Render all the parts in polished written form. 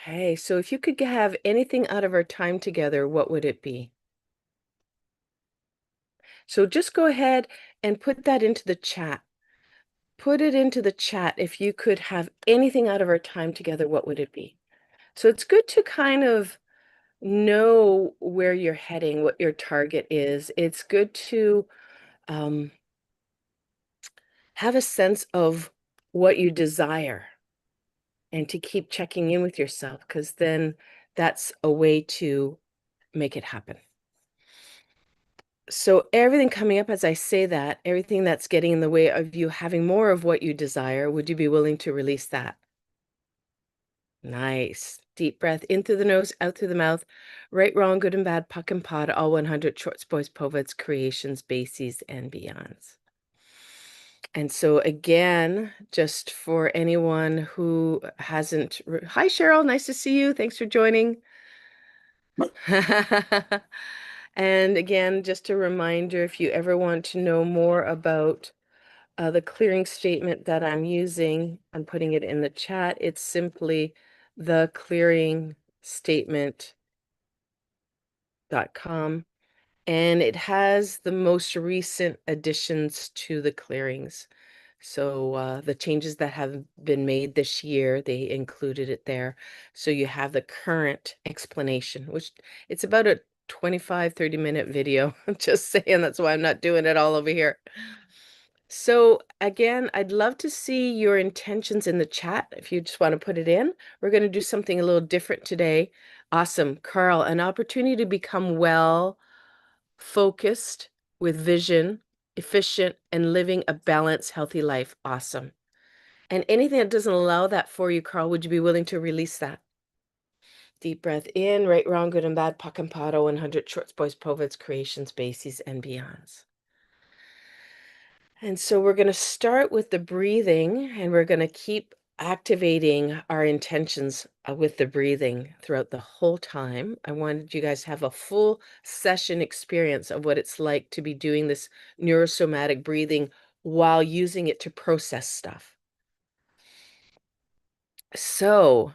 Hey, so if you could have anything out of our time together, what would it be? So just go ahead and put that into the chat. Put it into the chat. If you could have anything out of our time together, what would it be? So it's good to kind of know where you're heading, what your target is. It's good to um, have a sense of what you desire and to keep checking in with yourself, because then that's a way to make it happen. So everything coming up as I say that, everything that's getting in the way of you having more of what you desire, would you be willing to release that? Nice. Deep breath in through the nose, out through the mouth. Right, wrong, good and bad, puck and pod, all 100 shorts, boys, poveds, creations, bases, and beyonds. And so again, just for anyone who hasn't, hi Cheryl, nice to see you. Thanks for joining. And again, just a reminder, if you ever want to know more about the clearing statement that I'm using, I'm putting it in the chat. It's simply theclearingstatement.com, and it has the most recent additions to the clearings. So the changes that have been made this year, they included it there. So you have the current explanation, which it's about a 25-30 minute video. I'm just saying, that's why I'm not doing it all over here. So again, I'd love to see your intentions in the chat if you just want to put it in. We're going to do something a little different today. Awesome. Carl, an opportunity to become well, focused, with vision, efficient, and living a balanced, healthy life. Awesome. And anything that doesn't allow that for you, Carl, would you be willing to release that? Deep breath in, right, wrong, good and bad, puck and pado, 100 shorts, boys, poveds, creations, bases, and beyonds. And so we're going to start with the breathing, and we're going to keep activating our intentions with the breathing throughout the whole time. I wanted you guys to have a full session experience of what it's like to be doing this neurosomatic breathing while using it to process stuff. So,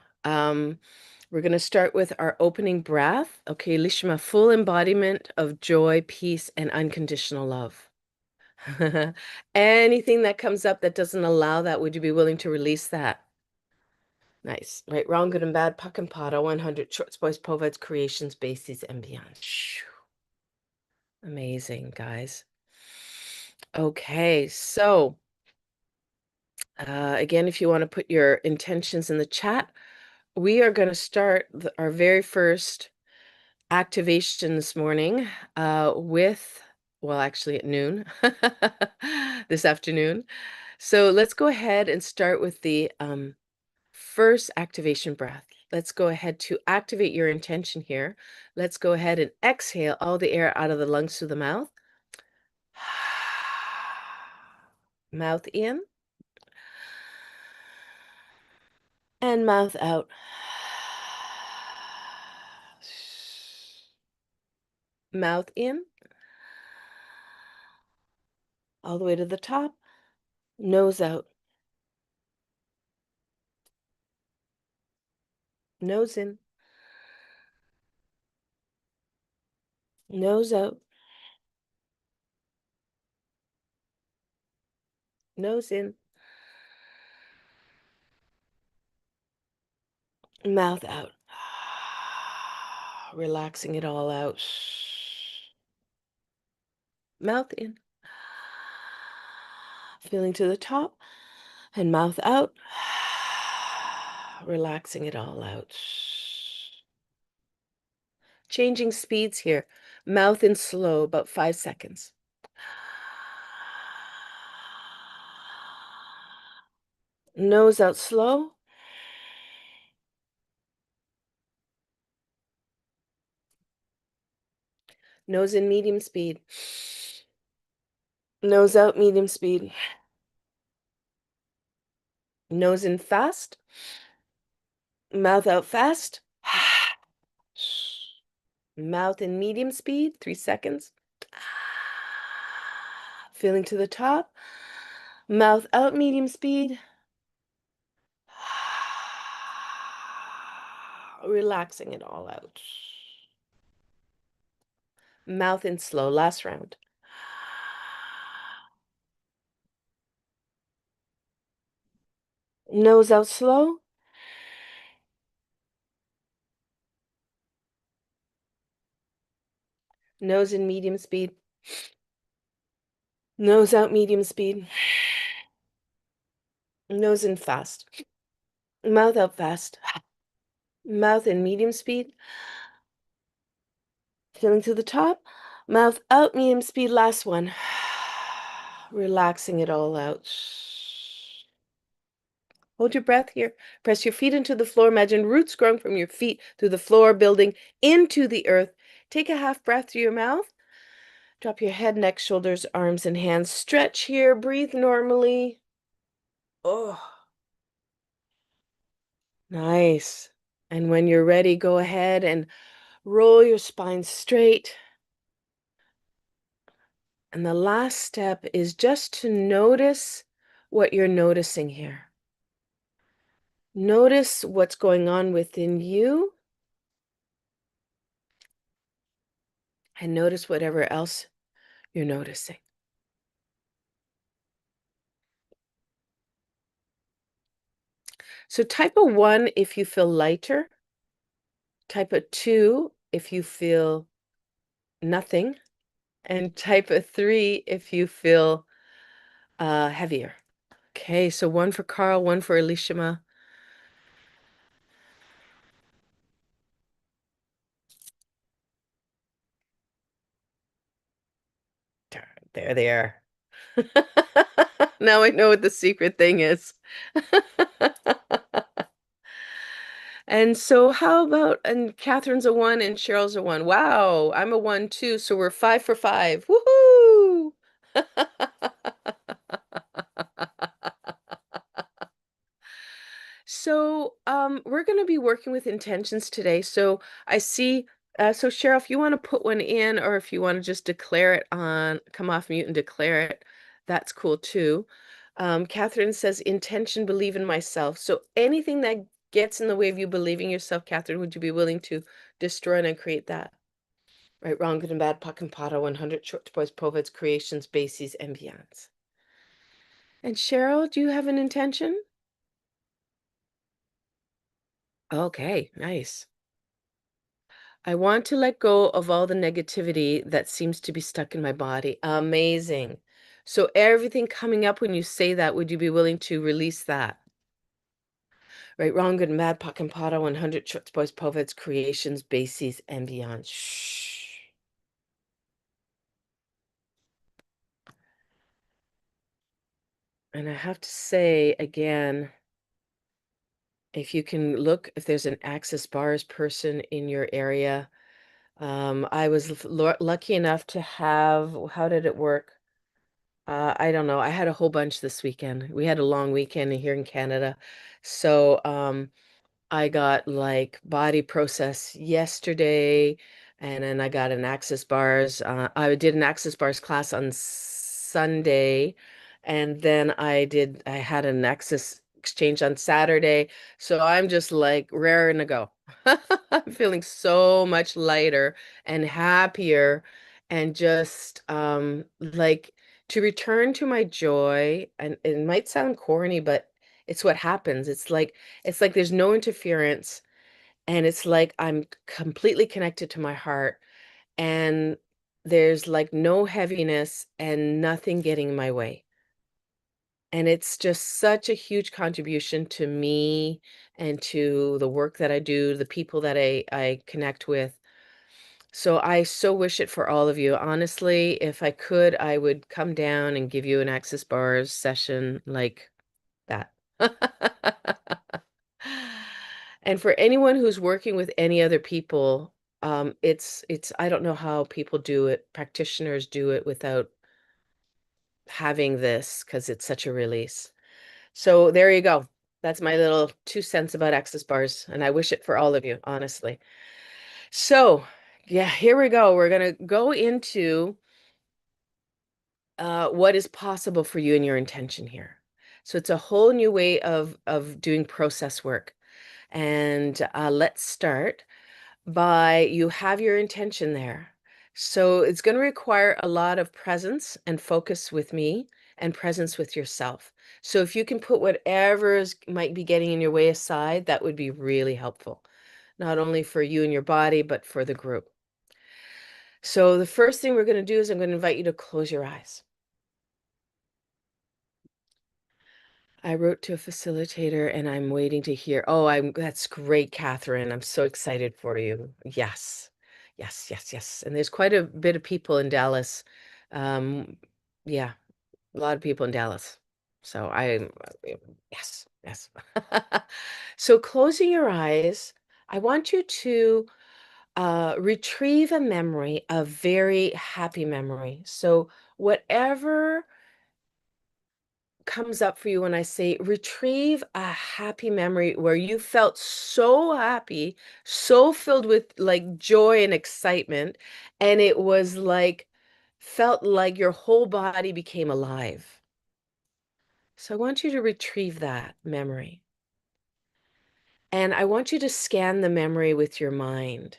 we're going to start with our opening breath. Okay, Lishma, full embodiment of joy, peace, and unconditional love. Anything that comes up that doesn't allow that, would you be willing to release that? Nice. Right, wrong, good and bad, puck and potter, 100 shorts, boys, poveds, creations, bases, and beyond. Shoo. Amazing, guys. Okay, so again, if you want to put your intentions in the chat, we are going to start our very first activation this morning with, well, actually at noon, this afternoon. So let's go ahead and start with the first activation breath. Let's go ahead to activate your intention here. Let's go ahead and exhale all the air out of the lungs through the mouth. Mouth in and mouth out. Mouth in all the way to the top. Nose out. Nose in. Nose out. Nose in. Mouth out. Relaxing it all out. Mouth in. Feeling to the top and mouth out. Relaxing it all out. Changing speeds here. Mouth in slow, about 5 seconds. Nose out slow. Nose in medium speed. Nose out medium speed. Nose in fast. Mouth out fast. Mouth in medium speed, 3 seconds. Feeling to the top. Mouth out medium speed. Relaxing it all out. Mouth in slow. Last round. Nose out slow. Nose in medium speed. Nose out medium speed. Nose in fast. Mouth out fast. Mouth in medium speed. Filling to the top. Mouth out medium speed. Last one. Relaxing it all out. Hold your breath here. Press your feet into the floor. Imagine roots growing from your feet through the floor, building into the earth. Take a half breath through your mouth. Drop your head, neck, shoulders, arms, and hands. Stretch here. Breathe normally. Oh, nice. And when you're ready, go ahead and roll your spine straight. And the last step is just to notice what you're noticing here. Notice what's going on within you and notice whatever else you're noticing. So type of 1 if you feel lighter, type of 2 if you feel nothing, and type of 3 if you feel heavier. Okay, so 1 for Carl, 1 for Elishama. There they are. Now I know what the secret thing is. And so how about, and Catherine's a 1 and Cheryl's a 1. Wow, I'm a 1 too, so we're 5 for 5. Woohoo! So, we're going to be working with intentions today. So I see, so Cheryl, if you want to put one in, or if you want to just declare it on, come off mute and declare it, that's cool too. Catherine says, intention, believe in myself. So anything that gets in the way of you believing yourself, Catherine, would you be willing to destroy and uncreate that? Right, wrong, good and bad, puck and potter, 100 short boys, prophets, creations, bases, and beyonds. And Cheryl, do you have an intention? Okay, nice. I want to let go of all the negativity that seems to be stuck in my body. Amazing. So everything coming up when you say that, would you be willing to release that? Right, wrong, good, and bad, puck and potter, 100 shorts, boys, poets, creations, bases, and beyond. Shh. And I have to say again, if you can look, if there's an Access Bars person in your area, I was lucky enough to have, how did it work? I don't know. I had a whole bunch this weekend. We had a long weekend here in Canada. So, I got like body process yesterday, and then I got an Access Bars. I did an Access Bars class on Sunday, and then I had an Access exchange on Saturday. So I'm just like raring to go. I'm feeling so much lighter and happier, and just like to return to my joy. And it might sound corny, but it's what happens. It's like there's no interference, and it's like I'm completely connected to my heart, and there's like no heaviness and nothing getting in my way. And it's just such a huge contribution to me and to the work that I do, the people that I connect with. So I so wish it for all of you. Honestly, if I could, I would come down and give you an Access Bars session like that. And for anyone who's working with any other people, it's I don't know how people do it, practitioners do it without having this, because it's such a release. So there you go. That's my little 2 cents about Access Bars, and I wish it for all of you, honestly. So, yeah, here we go. We're gonna go into what is possible for you and your intention here. So it's a whole new way of doing process work. And let's start by you have your intention there. So it's going to require a lot of presence and focus with me and presence with yourself. So if you can put whatever might be getting in your way aside, that would be really helpful, not only for you and your body, but for the group. So the first thing we're going to do is I'm going to invite you to close your eyes. I wrote to a facilitator and I'm waiting to hear. Oh, that's great, Catherine. I'm so excited for you. Yes. Yes, yes, yes. And there's quite a bit of people in Dallas. Um, yeah, a lot of people in Dallas. So yes, yes. So closing your eyes, I want you to retrieve a memory, a very happy memory. So whatever comes up for you when I say retrieve a happy memory where you felt so happy, so filled with like joy and excitement, and it was like felt like your whole body became alive. So I want you to retrieve that memory. And I want you to scan the memory with your mind.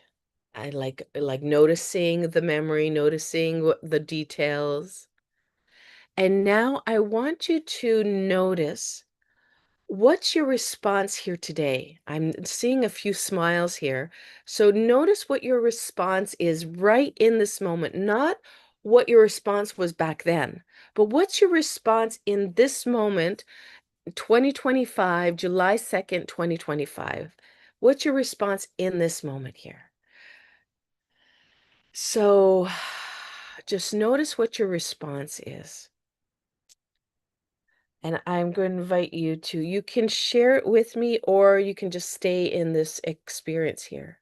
I like noticing the memory, noticing what the details. And now I want you to notice. What's your response here today? I'm seeing a few smiles here. So notice what your response is right in this moment, not what your response was back then, but what's your response in this moment, 2025, July 2nd, 2025? What's your response in this moment here? So just notice what your response is. And I'm going to invite you can share it with me or you can just stay in this experience here.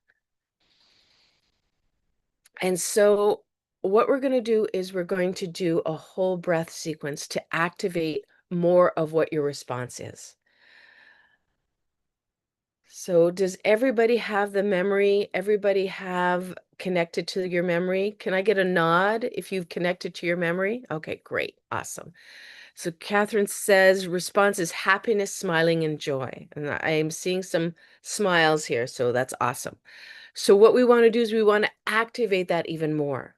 And so what we're going to do is we're going to do a whole breath sequence to activate more of what your response is. So does everybody have the memory? Everybody have connected to your memory? Can I get a nod if you've connected to your memory? Okay, great. Awesome. So Catherine says response is happiness, smiling, and joy. And I am seeing some smiles here, so that's awesome. So what we want to do is we want to activate that even more.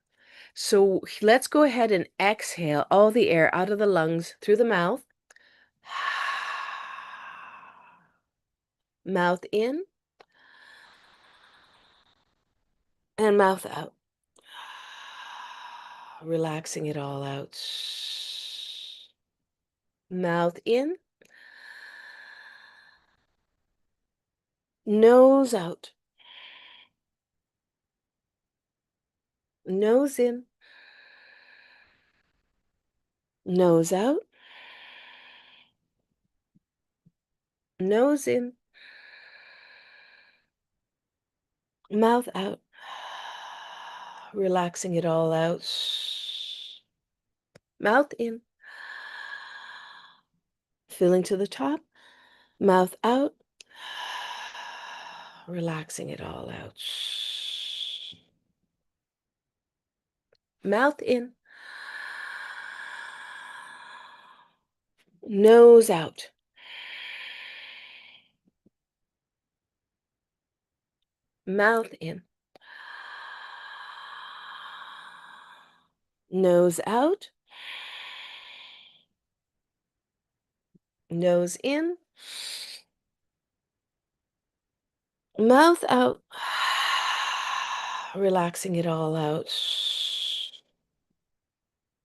So let's go ahead and exhale all the air out of the lungs through the mouth. Mouth in and mouth out. Relaxing it all out. Mouth in, nose out. Nose in, nose out. Nose in, mouth out. Relaxing it all out. Mouth in, filling to the top. Mouth out. Relaxing it all out. Mouth in. Nose out. Mouth in. Nose out. Nose in. Mouth out. Relaxing it all out.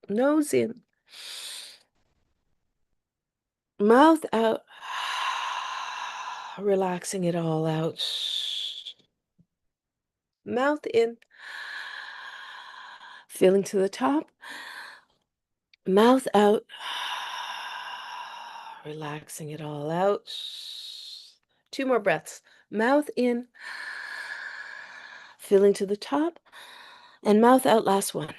Nose in. Mouth out. Relaxing it all out. Mouth in. Feeling to the top. Mouth out. Relaxing it all out. Two more breaths. Mouth in. Feeling to the top. And mouth out, last one.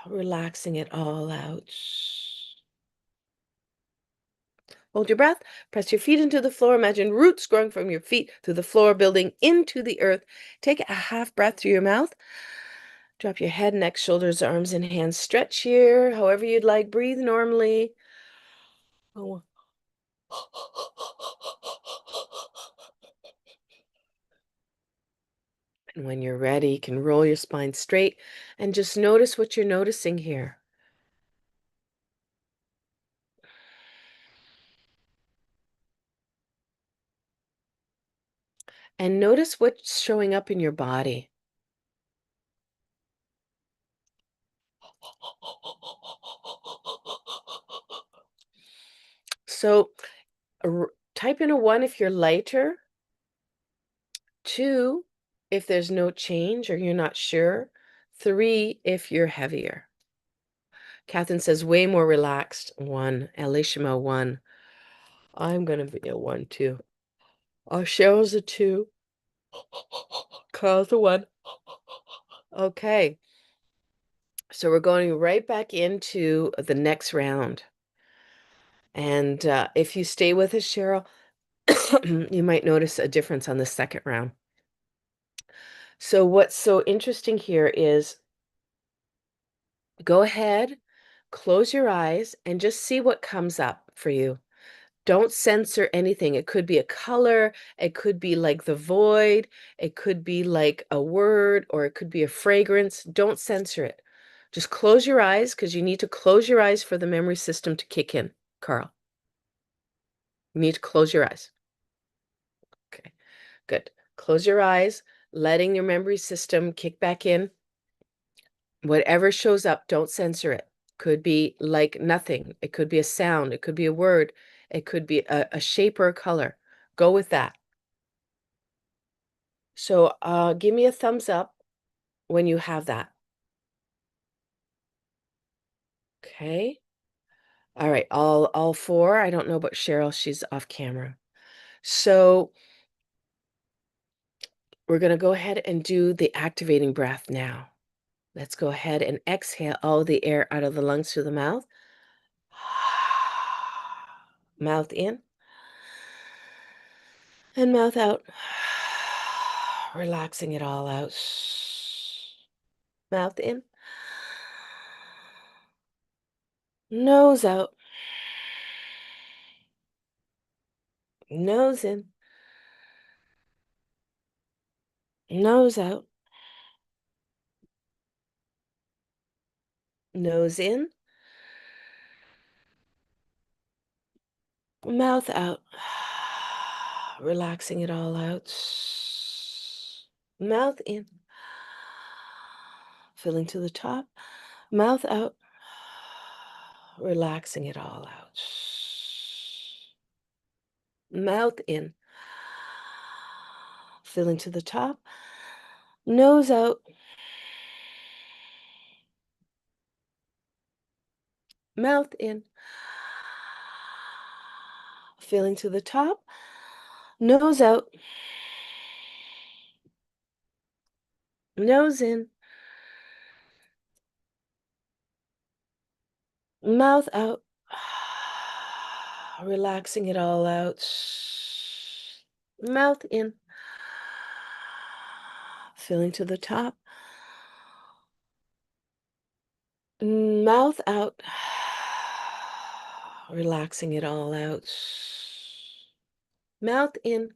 Relaxing it all out. Hold your breath. Press your feet into the floor. Imagine roots growing from your feet through the floor, building into the earth. Take a half breath through your mouth. Drop your head, neck, shoulders, arms, and hands. Stretch here, however you'd like. Breathe normally. Oh. And when you're ready, you can roll your spine straight and just notice what you're noticing here. And notice what's showing up in your body. So type in a 1 if you're lighter, 2 if there's no change or you're not sure, 3 if you're heavier. Catherine says way more relaxed, 1. Elishama, 1. I'm going to be a 1 too. Cheryl's a 2. Carl's a 1. Okay. So we're going right back into the next round. And if you stay with us, Cheryl, you might notice a difference on the second round. So what's so interesting here is go ahead, close your eyes, and just see what comes up for you. Don't censor anything. It could be a color, it could be like the void, it could be like a word, or it could be a fragrance. Don't censor it. Just close your eyes because you need to close your eyes for the memory system to kick in, Carl. You need to close your eyes. Okay, good. Close your eyes, letting your memory system kick back in. Whatever shows up, don't censor it. Could be like nothing. It could be a sound. It could be a word. It could be a shape or a color. Go with that. So give me a thumbs up when you have that. Okay. All right. All four. I don't know about Cheryl. She's off camera. So we're going to go ahead and do the activating breath now. Let's go ahead and exhale all the air out of the lungs through the mouth. Mouth in and mouth out. Relaxing it all out. Mouth in. Nose out. Nose in. Nose out. Nose in. Mouth out. Relaxing it all out. Mouth in. Filling to the top. Mouth out. Relaxing it all out. Mouth in. Filling to the top. Nose out. Mouth in. Filling to the top. Nose out. Nose in. Mouth out. Relaxing it all out. Mouth in. Filling to the top. Mouth out. Relaxing it all out. Mouth in.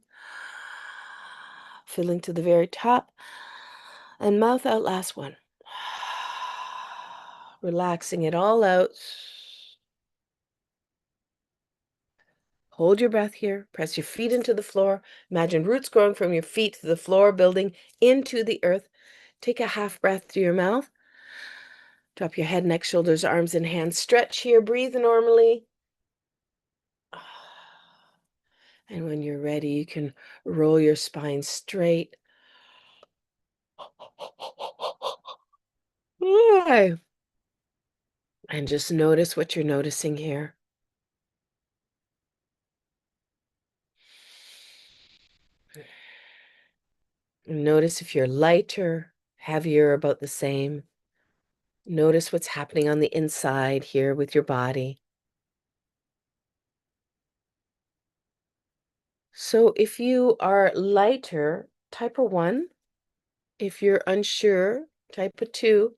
Filling to the very top. And mouth out, last one. Relaxing it all out. Hold your breath here. Press your feet into the floor. Imagine roots growing from your feet to the floor, building into the earth. Take a half breath through your mouth. Drop your head, neck, shoulders, arms, and hands. Stretch here. Breathe normally. And when you're ready, you can roll your spine straight. And just notice what you're noticing here. Notice if you're lighter, heavier, about the same. Notice what's happening on the inside here with your body. So if you are lighter, type a 1. If you're unsure, type a 2.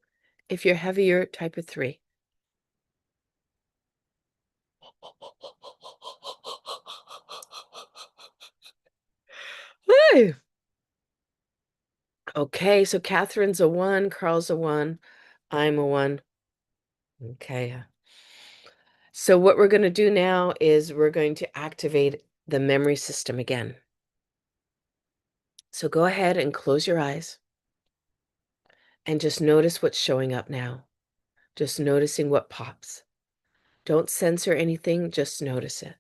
If you're heavier, type a 3. Hey. Okay, so Catherine's a one, Carl's a one, I'm a one. Okay. So what we're going to do now is we're going to activate the memory system again. So go ahead and close your eyes and just notice what's showing up now. Just noticing what pops. Don't censor anything, just notice it.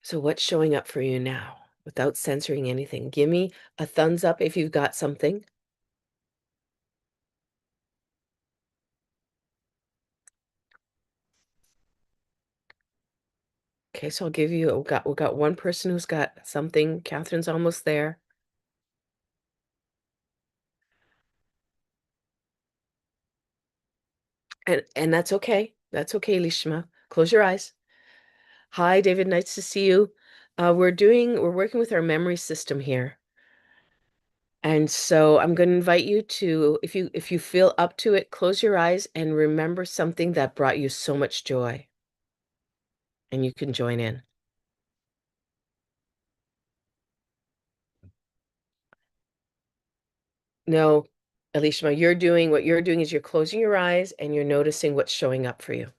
So what's showing up for you now without censoring anything? Give me a thumbs up if you've got something. Okay, so I'll give you, we got one person who's got something. Catherine's almost there. And that's okay. That's okay, Lishma. Close your eyes. Hi, David. Nice to see you. We're working with our memory system here. And so I'm going to invite you to, if you feel up to it, close your eyes and remember something that brought you so much joy. And you can join in. No, Elishma, what you're doing is you're closing your eyes and you're noticing what's showing up for you.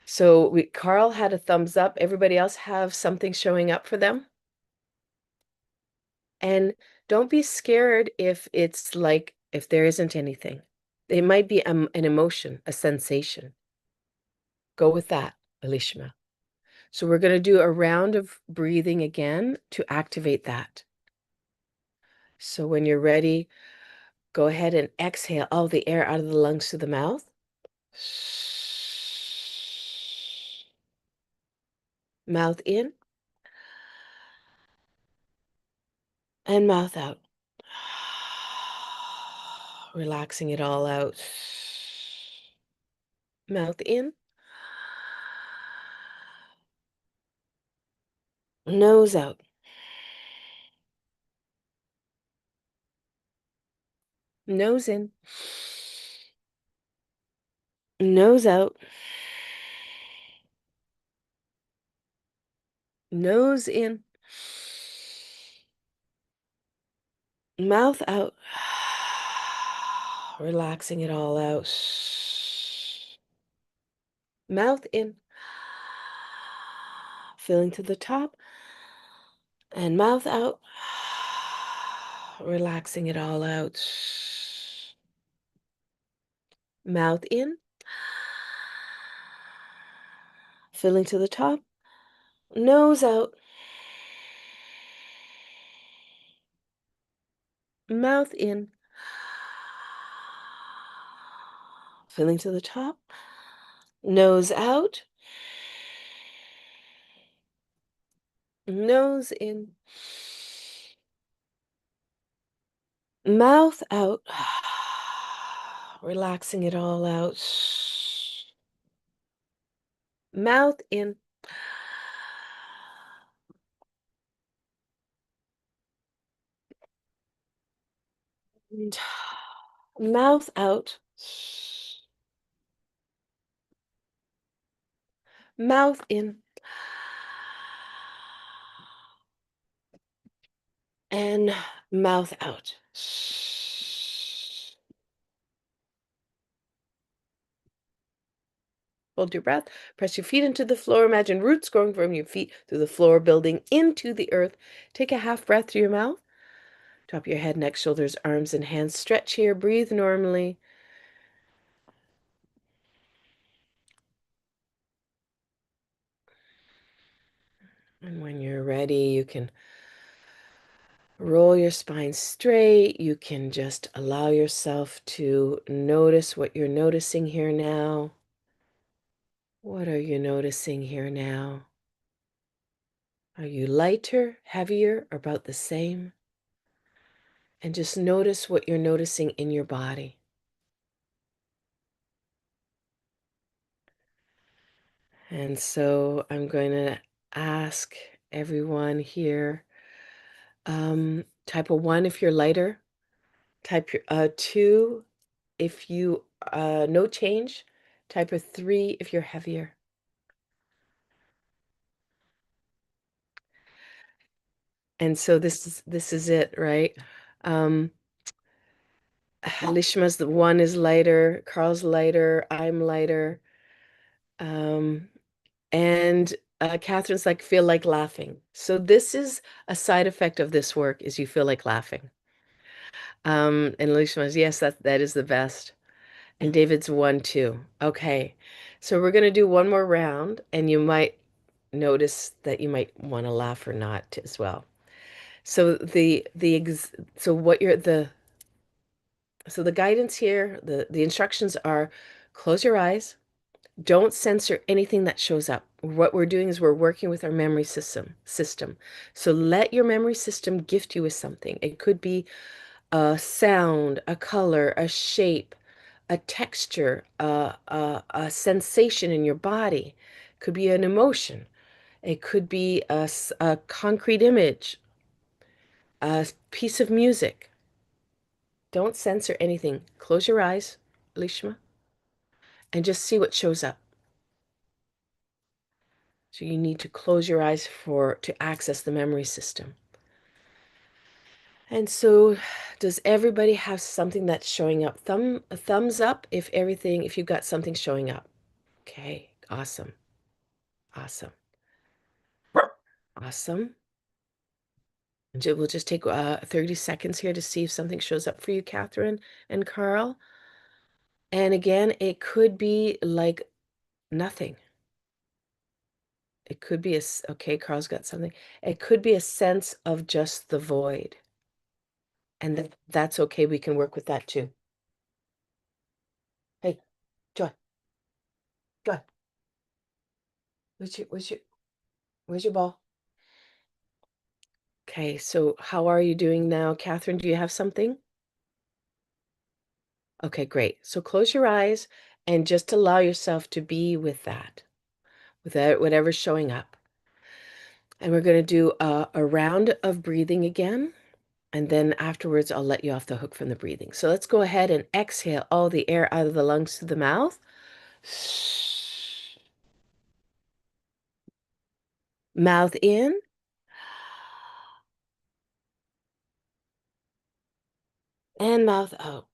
So Carl had a thumbs up. Everybody else have something showing up for them? And don't be scared if there isn't anything. It might be an emotion, a sensation. Go with that, Elishma. So we're going to do a round of breathing again to activate that. So when you're ready, go ahead and exhale all the air out of the lungs to the mouth. Mouth in and mouth out. Relaxing it all out. Mouth in. Nose out. Nose in. Nose out. Nose in. Mouth out. Relaxing it all out. Mouth in. Filling to the top. And mouth out. Relaxing it all out. Mouth in. Filling to the top. Nose out. Mouth in. Filling to the top. Nose out. Nose in. Mouth out. Relaxing it all out. Mouth in. And mouth out. Mouth in. And mouth out. Hold your breath. Press your feet into the floor. Imagine roots growing from your feet through the floor, building into the earth. Take a half breath through your mouth. Top of your head, neck, shoulders, arms, and hands. Stretch here. Breathe normally. And when you're ready, you can roll your spine straight. You can just allow yourself to notice what you're noticing here now. What are you noticing here now? Are you lighter, heavier, or about the same? And just notice what you're noticing in your body. And so I'm going to ask everyone here, type a 1 if you're lighter, type 2 if you no change. Type of 3 if you're heavier. And so this is it, right? Um, Lishma's the one is lighter, Carl's lighter, I'm lighter. Um, and Catherine's like feel like laughing. So this is a side effect of this work is you feel like laughing. And Lishma's, yes, that is the best. And David's one too. Okay. So we're gonna do one more round, and you might notice that you might want to laugh or not as well. So the ex so what you're the so the guidance here, the instructions are close your eyes, don't censor anything that shows up. What we're doing is we're working with our memory system. So let your memory system gift you with something. It could be a sound, a color, a shape, a texture, a sensation in your body. It could be an emotion. It could be a concrete image, a piece of music. Don't censor anything. Close your eyes, Lishma, and just see what shows up. So you need to close your eyes to access the memory system. And so does everybody have something that's showing up? A thumbs up if you've got something showing up. Okay, awesome. Awesome. Awesome. We'll just take 30 seconds here to see if something shows up for you, Catherine and Carl. And again, it could be like nothing. It could be okay, Carl's got something. It could be a sense of just the void. And that's okay. We can work with that too. Hey, Joy, Joy, where's your ball? Okay, so how are you doing now? Catherine, do you have something? Okay, great. So close your eyes and just allow yourself to be with that, with that, whatever's showing up. And we're going to do a round of breathing again. And then afterwards, I'll let you off the hook from the breathing. So let's go ahead and exhale all the air out of the lungs through the mouth. Mouth in and mouth out.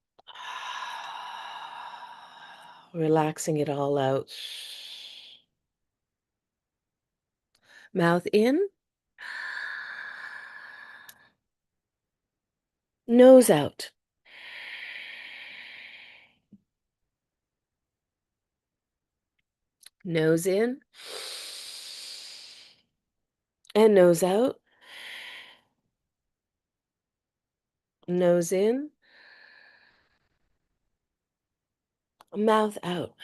Relaxing it all out. Mouth in, nose out. Nose in and nose out. Nose in, mouth out.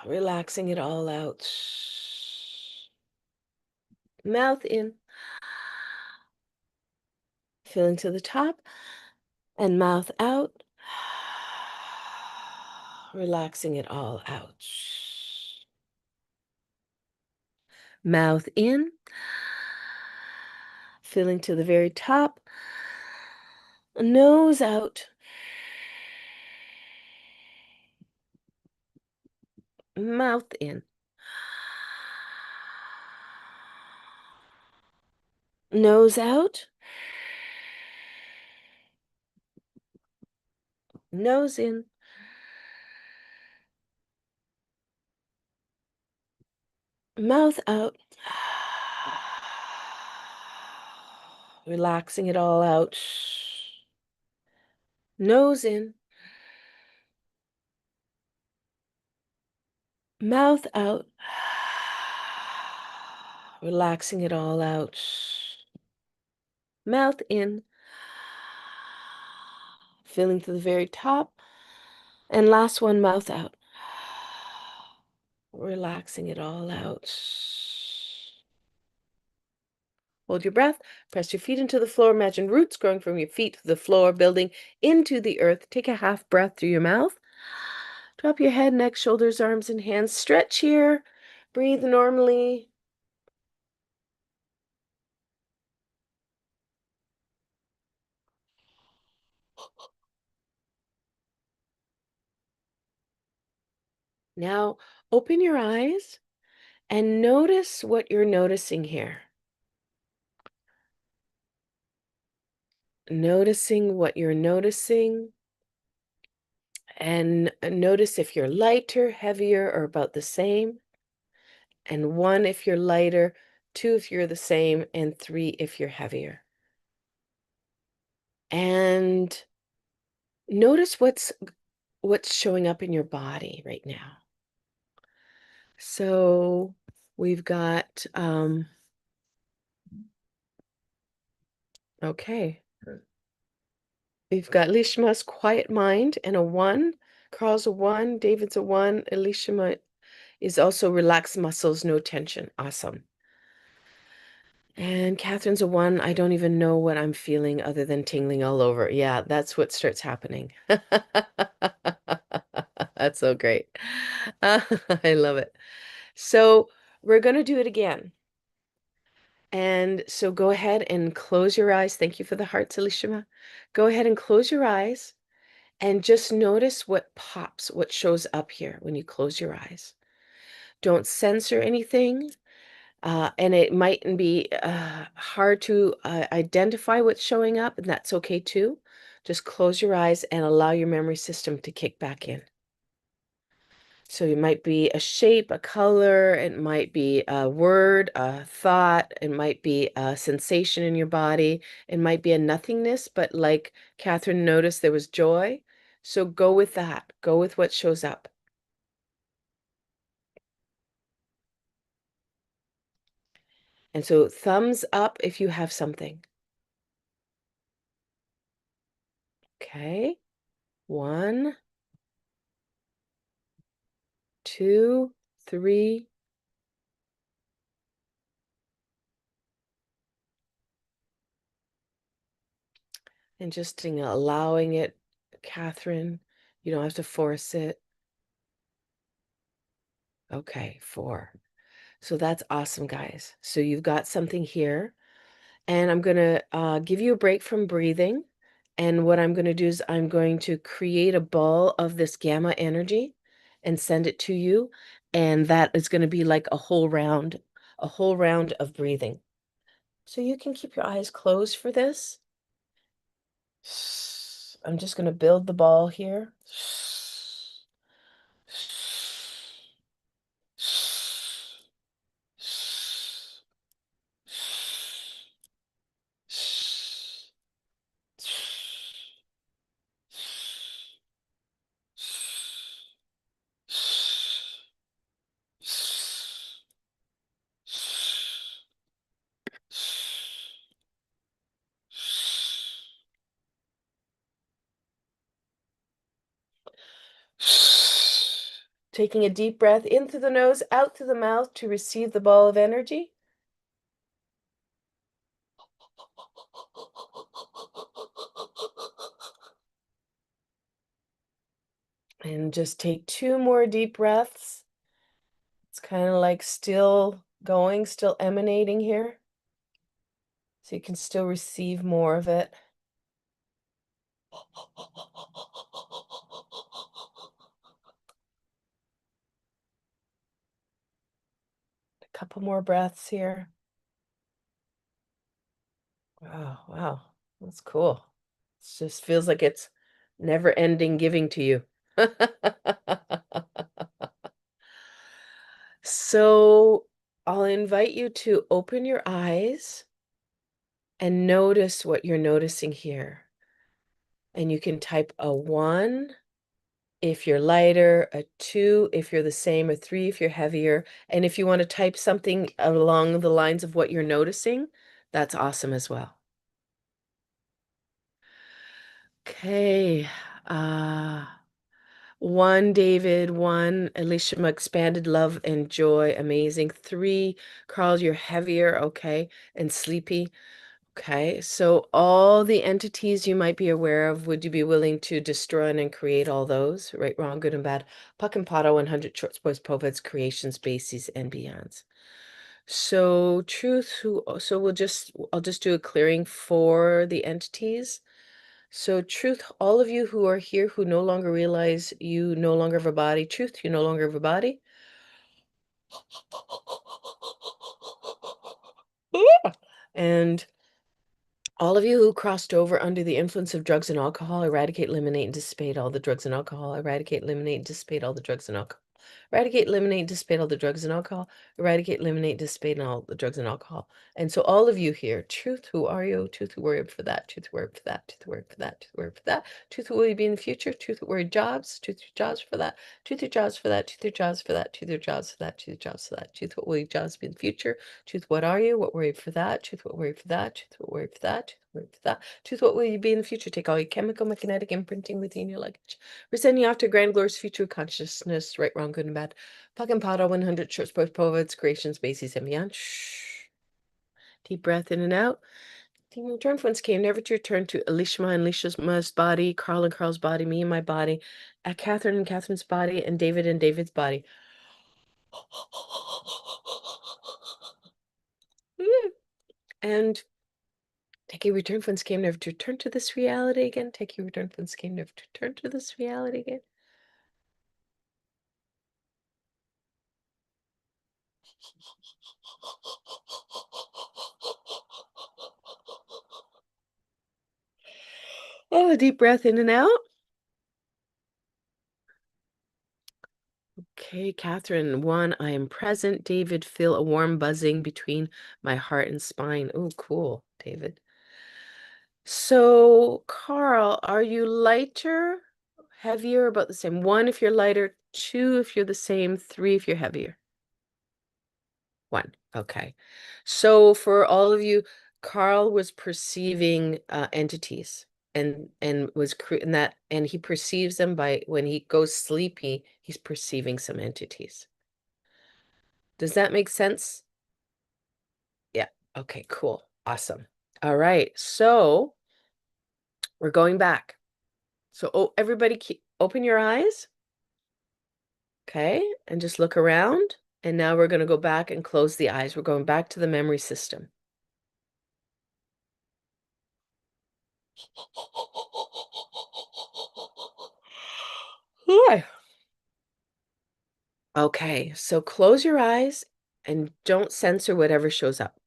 Relaxing it all out. Mouth in, filling to the top, and mouth out. Relaxing it all out. Mouth in, filling to the very top, nose out. Mouth in. Nose out. Nose in. Mouth out. Relaxing it all out. Nose in. Mouth out. Relaxing it all out. Mouth in. Filling to the very top. And last one, mouth out. Relaxing it all out. Hold your breath. Press your feet into the floor. Imagine roots growing from your feet to the floor, building into the earth. Take a half breath through your mouth. Drop your head, neck, shoulders, arms, and hands. Stretch here. Breathe normally. Now, open your eyes and notice what you're noticing here. Noticing what you're noticing, and notice if you're lighter, heavier, or about the same. And 1 if you're lighter, 2 if you're the same, and 3 if you're heavier. And notice what's showing up in your body right now. So we've got okay. We've got Lishma's quiet mind and a 1. Carl's a 1, David's a 1, Elishma is also relaxed muscles, no tension. Awesome. And Catherine's a 1. I don't even know what I'm feeling other than tingling all over. Yeah, that's what starts happening. That's so great. I love it. So we're going to do it again. And so go ahead and close your eyes. Thank you for the hearts, Elishama. Go ahead and close your eyes and just notice what pops, what shows up here when you close your eyes. Don't censor anything. And it might be hard to identify what's showing up, and that's okay too. Just close your eyes and allow your memory system to kick back in. So it might be a shape, a color, it might be a word, a thought, it might be a sensation in your body, it might be a nothingness, but like Catherine noticed, there was joy. So go with that. Go with what shows up. And so thumbs up if you have something. Okay. 1, 2, 3. And just allowing it, Catherine. You don't have to force it. Okay, 4. So that's awesome, guys. So you've got something here. And I'm going to give you a break from breathing. And what I'm going to do is I'm going to create a ball of this gamma energy and send it to you. And that is going to be like a whole round of breathing. So you can keep your eyes closed for this. I'm just going to build the ball here. Taking a deep breath in through the nose, out through the mouth to receive the ball of energy. And just take 2 more deep breaths. It's kind of like still going, still emanating here. So you can still receive more of it. A couple more breaths here. Oh, wow. That's cool. It just feels like it's never ending giving to you. So I'll invite you to open your eyes and notice what you're noticing here. And you can type a 1 if you're lighter, a 2 if you're the same, a 3 if you're heavier. And if you want to type something along the lines of what you're noticing, that's awesome as well. Okay. 1, David. 1, Elishama, expanded love and joy. Amazing. 3, Carl, you're heavier. Okay. And sleepy. Okay. So all the entities you might be aware of, would you be willing to destroy and create all those? Right, wrong, good and bad. Puck and Pato, 100 short boys, poveds, creations, bases, and beyonds. So truth, so I'll just do a clearing for the entities. So, truth, all of you who are here who no longer realize you no longer have a body, truth, you no longer have a body. And all of you who crossed over under the influence of drugs and alcohol, eradicate, eliminate, and dissipate all the drugs and alcohol. Eradicate, eliminate, and dissipate all the drugs and alcohol. Eradicate, eliminate, and dissipate all the drugs and alcohol. Eradicate, eliminate, dissipate all the drugs and alcohol. And so all of you here, truth, who are you? Truth, who worry for that? Truth, who worry for that? Truth, who worry for that? Truth, who worry for that? Truth, who will you be in the future? Truth, who worry jobs? Truth, your jobs for that? Truth, your jobs for that? Truth, your jobs for that? Truth, your jobs for that? Truth, your jobs for that? Truth, what will your jobs be in the future? Truth, what are you? What worry for that? Truth, what worry for that? Truth, what worry for that? Truth, what worry for that? Truth, what will you be in the future? Take all your chemical, magnetic imprinting within your luggage. We're sending you off to a grand, glorious future of consciousness, right, wrong, good, and bad. Puck and Powder 100 short sports poets, creations, bases, and beyond. Shh. Deep breath in and out. The return once came, never to return to Elishma and Lishma's body, Carl and Carl's body, me and my body, at Catherine and Catherine's body, and David's body. And take a return from this game, never to return to this reality again. Take a return from this game, never to return to this reality again. Oh, a deep breath in and out. Okay, Catherine, one, I am present. David, feel a warm buzzing between my heart and spine. Oh, cool, David. So, Carl, are you lighter, heavier, about the same? One, if you're lighter, two, if you're the same, three, if you're heavier. One. Okay. So for all of you, Carl was perceiving entities and was and that and he perceives them by when he goes sleepy, he's perceiving some entities. Does that make sense? Yeah. Okay, cool. Awesome. All right. So we're going back. So everybody keep open your eyes. Okay, and just look around. And now we're going to go back and close the eyes. We're going back to the memory system. Hi. Okay, so close your eyes and don't censor whatever shows up.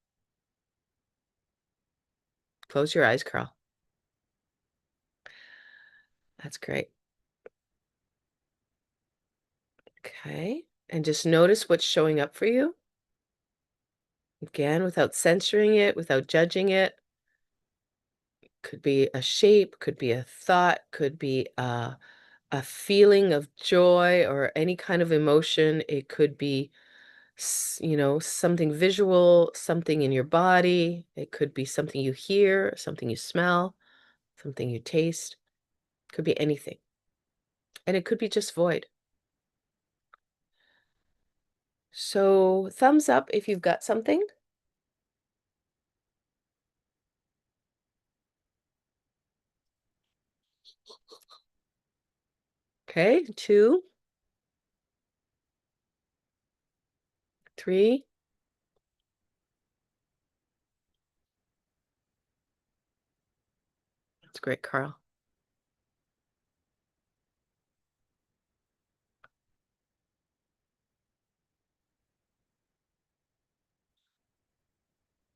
Close your eyes, Carl. That's great. Okay, and just notice what's showing up for you. Again, without censoring it, without judging it. Could be a shape, could be a thought, could be a feeling of joy or any kind of emotion. It could be, you know, something visual, something in your body. It could be something you hear, something you smell, something you taste. Could be anything. And it could be just void. So thumbs up if you've got something. Okay, 2, 3. That's great, Carl.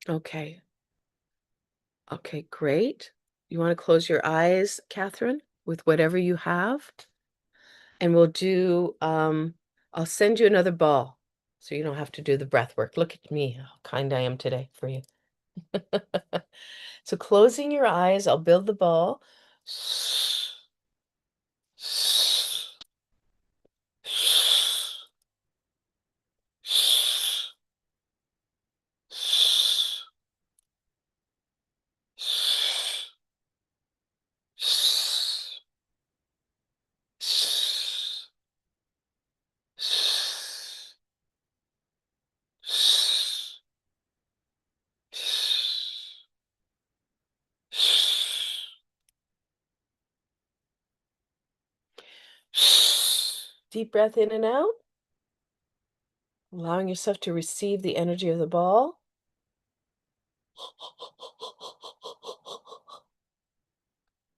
Okay. Okay, great. You want to close your eyes, Catherine, with whatever you have? And we'll do, I'll send you another ball so you don't have to do the breath work. Look at me, how kind I am today for you. So closing your eyes, I'll build the ball. Deep breath in and out, allowing yourself to receive the energy of the ball.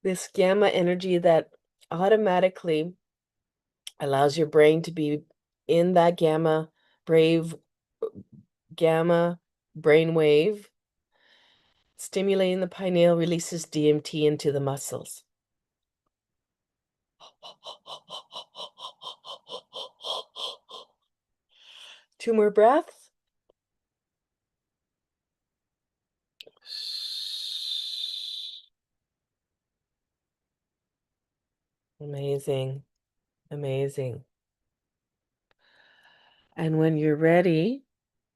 This gamma energy that automatically allows your brain to be in that brave gamma brainwave, stimulating the pineal, releases DMT into the muscles. Two more breaths. Amazing. Amazing. And when you're ready,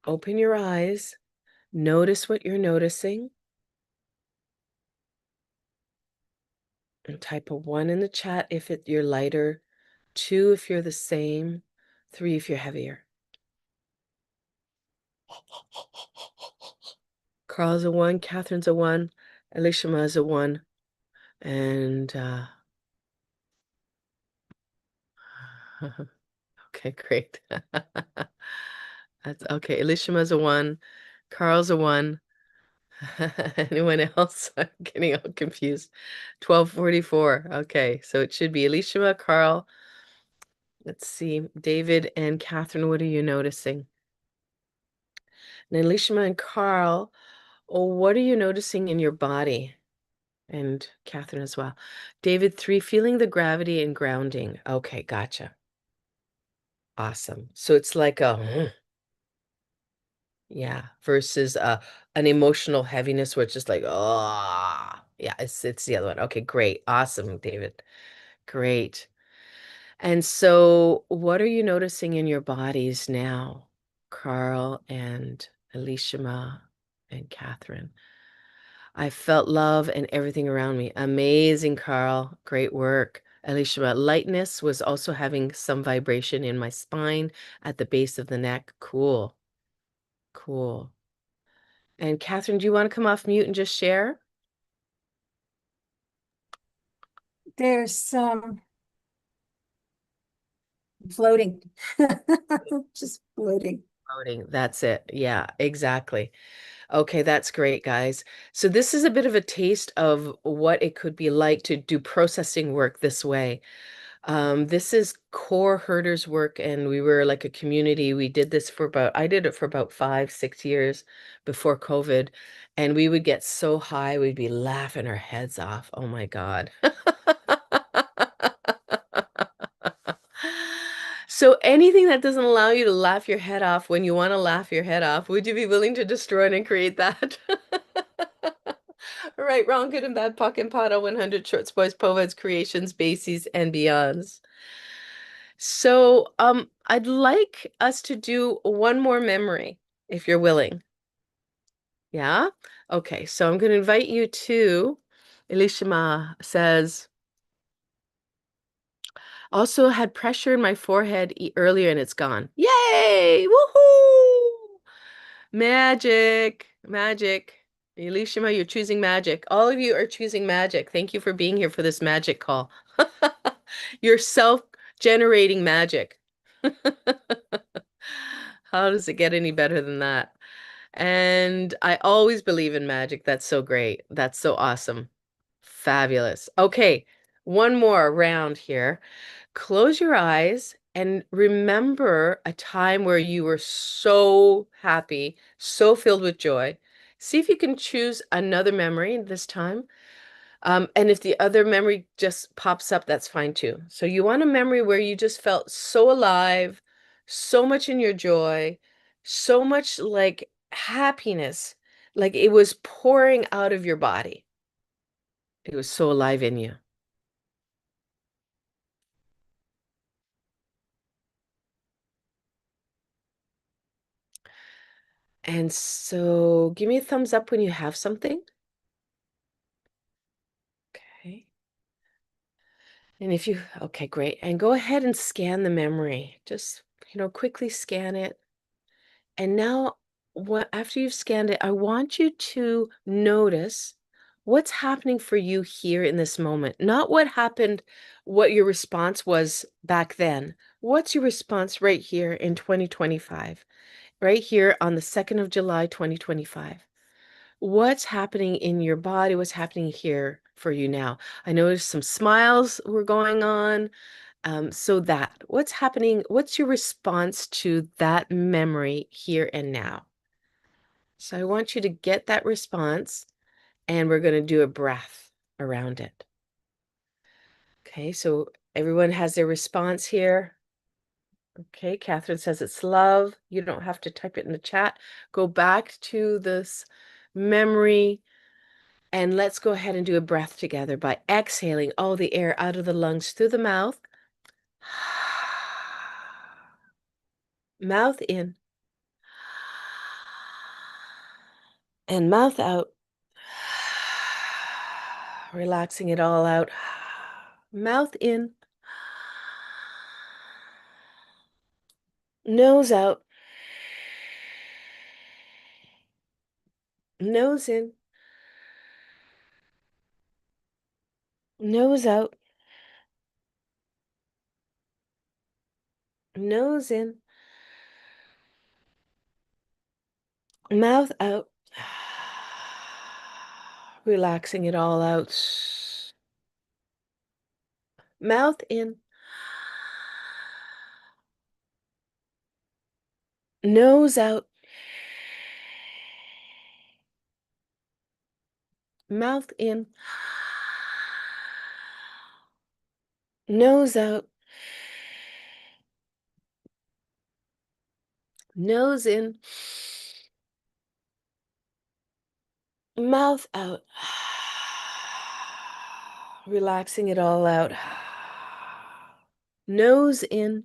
open your eyes. Notice what you're noticing. And type a 1 in the chat if you're lighter, 2 if you're the same, 3 if you're heavier. Carl's a 1, Catherine's a 1, Elishama is a 1, and okay, great. That's okay. Elishama's a 1, Carl's a 1. Anyone else? I'm getting all confused. 1244. Okay, so it should be Elishama, Carl. Let's see, David and Catherine, what are you noticing? And Elishama and Carl, oh, what are you noticing in your body? And Catherine as well. David, 3, feeling the gravity and grounding. Okay, gotcha. Awesome. So it's like a, yeah, versus an emotional heaviness where it's just like, oh, yeah, it's the other one. Okay, great. Awesome, David. Great. And so what are you noticing in your bodies now, Carl and Elishama and Catherine? I felt love and everything around me. Amazing, Carl. Great work. Elishama, lightness was also having some vibration in my spine at the base of the neck. Cool. Cool. And Catherine, do you want to come off mute and just share? There's some floating, just floating. Voting. That's it. Yeah, exactly. Okay, that's great, guys. So this is a bit of a taste of what it could be like to do processing work this way. This is core herders work, and we were like a community. We did this for I did it for about 5, 6 years before COVID, and we would get so high, we'd be laughing our heads off. Oh my God. So anything that doesn't allow you to laugh your head off when you want to laugh your head off, would you be willing to destroy it and create that? Right, wrong, good and bad, POC and POD, 100 shorts, boys, poveds, creations, bases, and beyonds. So, I'd like us to do one more memory, if you're willing. Yeah? Okay, so I'm going to invite you to, Elishama says, also had pressure in my forehead earlier and it's gone. Yay! Woohoo! Magic, magic. Elishama, you're choosing magic. All of you are choosing magic. Thank you for being here for this magic call. You're self-generating magic. How does it get any better than that? And I always believe in magic. That's so great. That's so awesome. Fabulous. Okay, one more round here. Close your eyes and remember a time where you were so happy, so filled with joy. See if you can choose another memory this time. And if the other memory just pops up, that's fine too. So you want a memory where you just felt so alive, so much in your joy, so much like happiness, like it was pouring out of your body. It was so alive in you. And so give me a thumbs up when you have something. Okay. And if you, okay, great. And go ahead and scan the memory. Just, quickly scan it. And now, after you've scanned it, I want you to notice what's happening for you here in this moment. Not what happened, what your response was back then. What's your response right here in 2025? Right here on the 2nd of July, 2025. What's happening in your body? What's happening here for you now? I noticed some smiles were going on. What's happening? What's your response to that memory here and now? So I want you to get that response, and we're going to do a breath around it. Okay, so everyone has their response here. Okay, Catherine says it's love. You don't have to type it in the chat. Go back to this memory and let's go ahead and do a breath together by exhaling all the air out of the lungs through the mouth. Mouth in and mouth out. Relaxing it all out. Mouth in, nose out, nose in, nose out, nose in, mouth out. Relaxing it all out. Mouth in, nose out, mouth in, nose out, nose in, mouth out. Relaxing it all out. Nose in,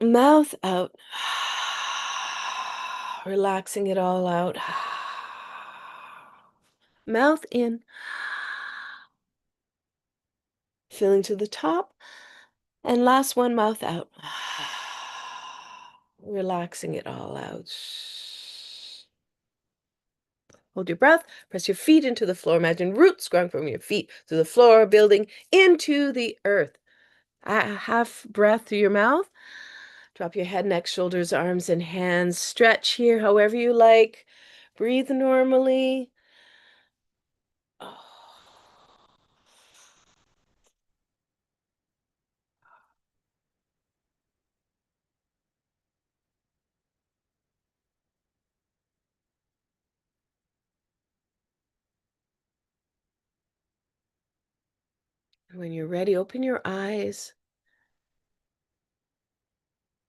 mouth out. Relaxing it all out. Mouth in, filling to the top. And last one, mouth out. Relaxing it all out. Hold your breath. Press your feet into the floor. Imagine roots growing from your feet to the floor, building into the earth. Half breath through your mouth. Drop your head, neck, shoulders, arms, and hands. Stretch here however you like. Breathe normally. Oh. When you're ready, open your eyes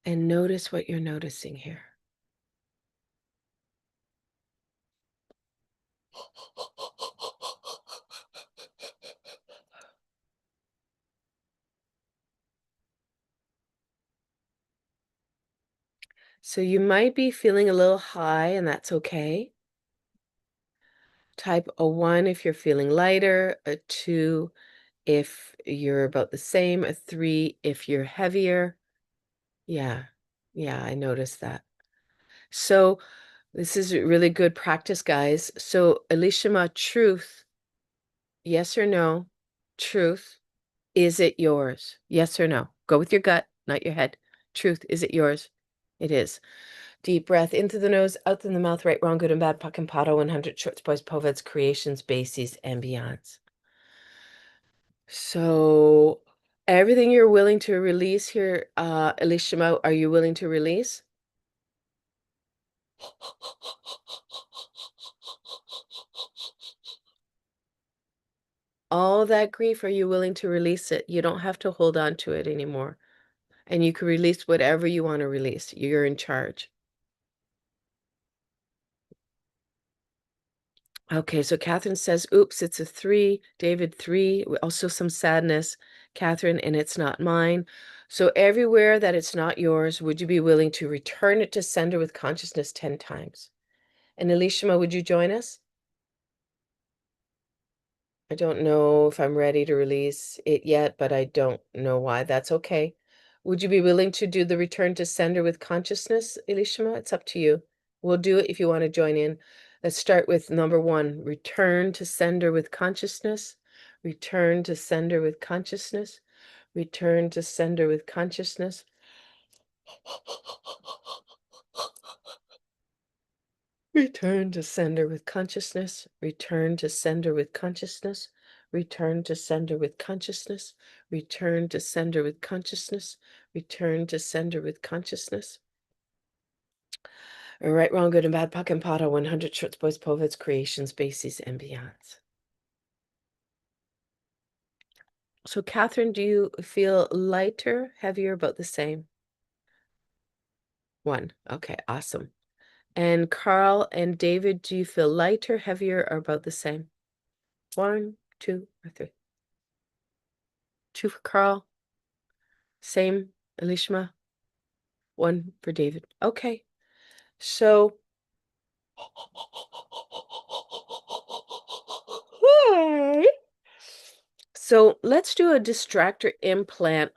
and notice what you're noticing here. So you might be feeling a little high, and that's okay. Type a 1 if you're feeling lighter, a 2 if you're about the same, a 3 if you're heavier. Yeah, yeah, I noticed that. So this is really good practice, guys. So Elishama, truth, yes or no? Truth, is it yours? Yes or no? Go with your gut, not your head. Truth, is it yours? It is. Deep breath into the nose, out in the mouth, right, wrong, good and bad, puck and pato, 100 shorts, boys, poveds, creations, bases, and beyonds. So everything you're willing to release here, Elishama, are you willing to release? All that grief, are you willing to release it? You don't have to hold on to it anymore. And you can release whatever you want to release. You're in charge. Okay, so Catherine says, oops, it's a 3. David, 3. Also some sadness. Catherine, and it's not mine. So everywhere that it's not yours, would you be willing to return it to sender with consciousness 10 times? And Elishama, would you join us? I don't know if I'm ready to release it yet, but I don't know why. That's okay. Would you be willing to do the return to sender with consciousness, Elishama? It's up to you. We'll do it if you want to join in. Let's start with number 1, return to sender with consciousness. Return to sender with consciousness. Return to sender with consciousness. Return to sender with consciousness. Return to sender with consciousness. Return to sender with consciousness. Return to sender with consciousness. Return to sender with consciousness. Right, wrong, good and bad, puck and potter, 100 shorts, boys, poets, creations, bases, and beyonds. So, Catherine, do you feel lighter, heavier, about the same? One. Okay, awesome. And Carl and David, do you feel lighter, heavier, or about the same? One, two, or three. Two for Carl. Same, Elishma. One for David. Okay. So, so let's do a distractor implant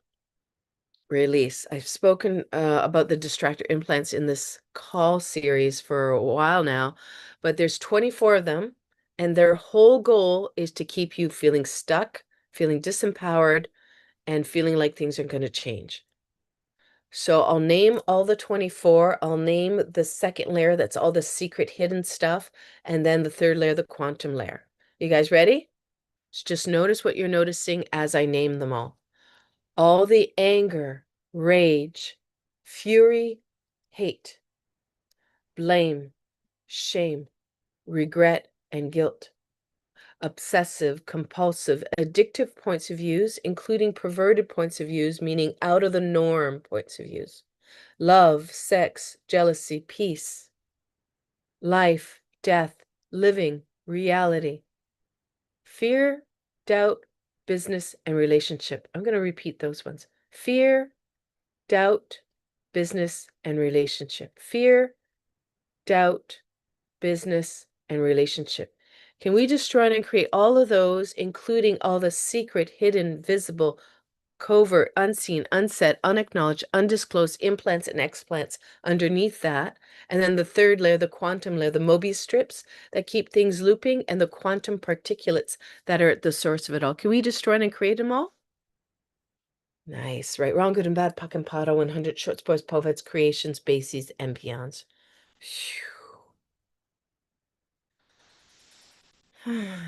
release. I've spoken about the distractor implants in this call series for a while now, but there's 24 of them, and their whole goal is to keep you feeling stuck, feeling disempowered, and feeling like things are going to change. So I'll name all the 24. I'll name the second layer, that's all the secret hidden stuff, and then the third layer, the quantum layer. You guys ready? Just notice what you're noticing as I name them all. All the anger, rage, fury, hate, blame, shame, regret, and guilt. Obsessive, compulsive, addictive points of views, including perverted points of views, meaning out of the norm points of views. Love, sex, jealousy, peace, life, death, living, reality. Fear, doubt, business, and relationship. I'm going to repeat those ones. Fear, doubt, business, and relationship. Fear, doubt, business, and relationship. Can we destroy and create all of those, including all the secret, hidden, visible, covert, unseen, unsaid, unacknowledged, undisclosed implants and explants underneath that? And then the third layer, the quantum layer, the Mobius strips that keep things looping, and the quantum particulates that are at the source of it all. Can we destroy and create them all? Nice. Right, wrong, good and bad, puck and potter, 100 short sports, poets, creations, bases, and beyonds.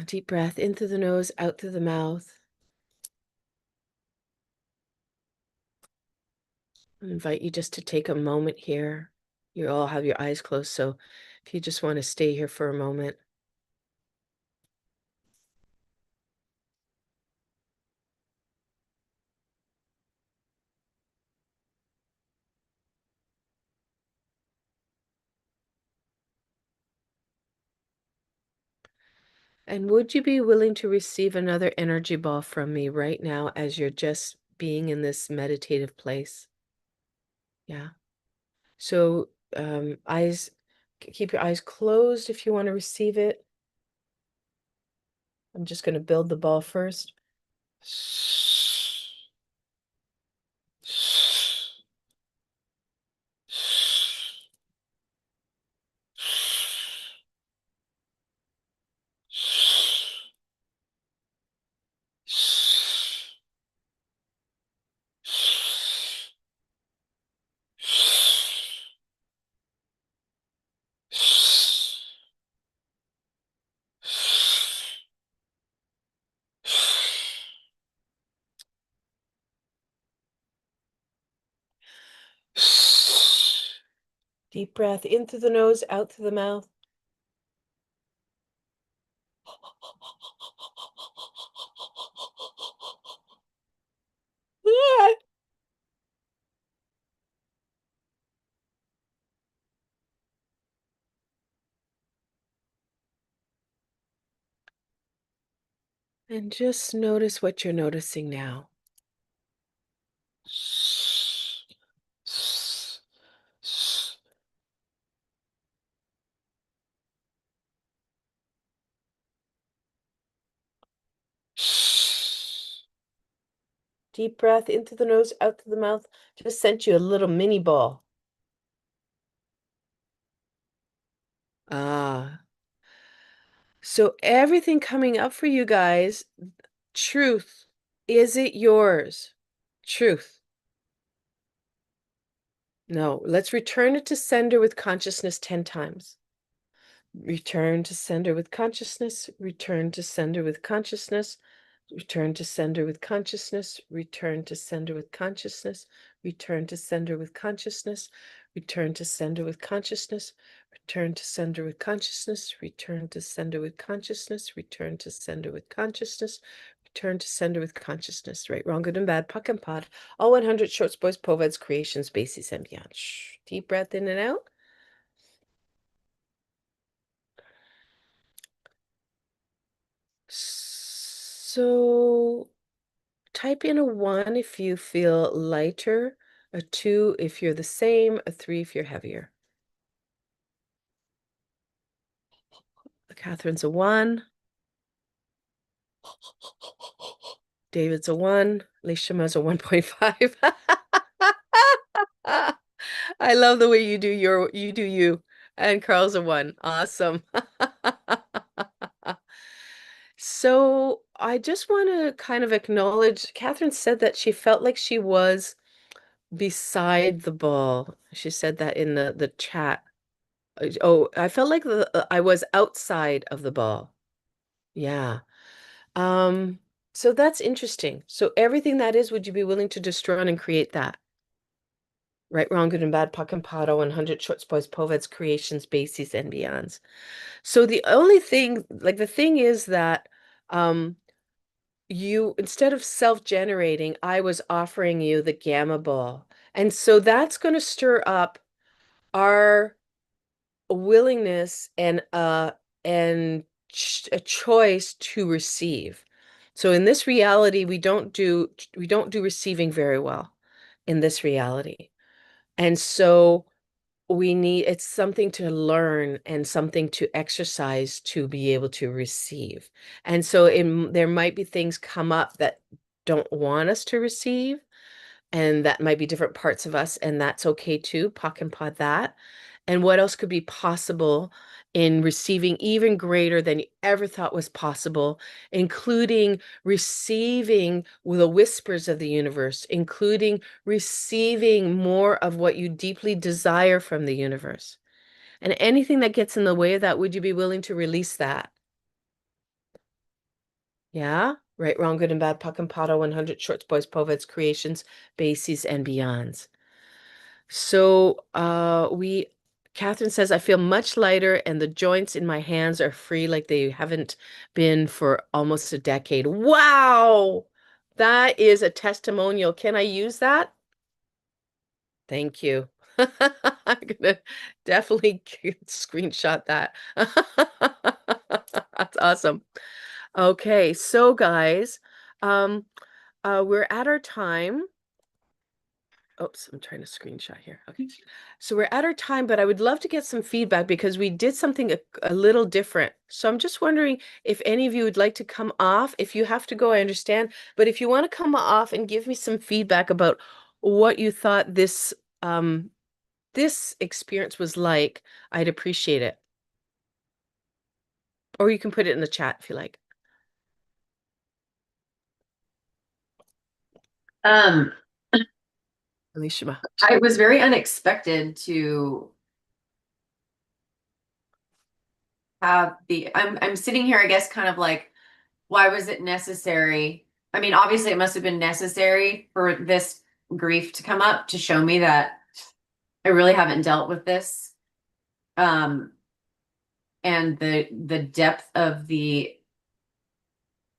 Deep breath in through the nose, out through the mouth. I invite you just to take a moment here. You all have your eyes closed, so if you just want to stay here for a moment. And would you be willing to receive another energy ball from me right now as you're just being in this meditative place? Yeah. So, keep your eyes closed if you want to receive it. I'm just going to build the ball first. Deep breath in through the nose, out through the mouth. And just notice what you're noticing now. Deep breath in through the nose, out through the mouth. Just sent you a little mini ball. Ah. So everything coming up for you guys, truth. Is it yours? Truth. No, let's return it to sender with consciousness 10 times. Return to sender with consciousness, return to sender with consciousness, return to sender with consciousness, return to sender with consciousness, return to sender with consciousness, return to sender with consciousness, return to sender with consciousness, return to sender with consciousness, return to sender with consciousness, return to sender with consciousness. Right, wrong, good and bad, puck and pod, all 100 shorts, boys, poveds, creations, bases, and beyond. Shh. Deep breath in and out. So type in a 1 if you feel lighter, a 2 if you're the same, a 3 if you're heavier. Catherine's a 1. David's a 1. Lishama's a 1.5. I love the way you do you. And Carl's a 1. Awesome. So I just want to kind of acknowledge, Catherine said that she felt like she was beside the ball. She said that in the chat. Oh, I felt like I was outside of the ball. Yeah. Um, so that's interesting. So everything that is, would you be willing to destroy and create that? Right, wrong, good and bad, puck and pato, 100 short spoils, poveds, creations, bases, and beyonds. So the only thing, like the thing is that you, instead of self-generating, I was offering you the gamma ball. And so that's going to stir up our willingness and a choice to receive. So in this reality, we don't do receiving very well in this reality. And so it's something to learn and something to exercise to be able to receive. And so there might be things come up that don't want us to receive, and that might be different parts of us, and that's okay too. Pock and pod that. And what else could be possible in receiving even greater than you ever thought was possible, including receiving the whispers of the universe, including receiving more of what you deeply desire from the universe. And anything that gets in the way of that, would you be willing to release that? Yeah? Right, wrong, good and bad, puck and pato, 100 shorts, boys, poveds, creations, bases, and beyonds. So Catherine says, I feel much lighter and the joints in my hands are free like they haven't been for almost a decade. Wow! That is a testimonial. Can I use that? Thank you. I'm gonna definitely screenshot that. That's awesome. Okay, so guys, um, we're at our time. Oops, I'm trying to screenshot here. Okay. So we're at our time, but I would love to get some feedback because we did something a little different. So I'm just wondering if any of you would like to come off. If you have to go, I understand. But if you want to come off and give me some feedback about what you thought this experience was like, I'd appreciate it. Or you can put it in the chat if you like. Um, Alicia. it was very unexpected to have I'm sitting here, I guess, kind of like, why was it necessary? I mean, obviously it must have been necessary for this grief to come up to show me that I really haven't dealt with this. And the depth of the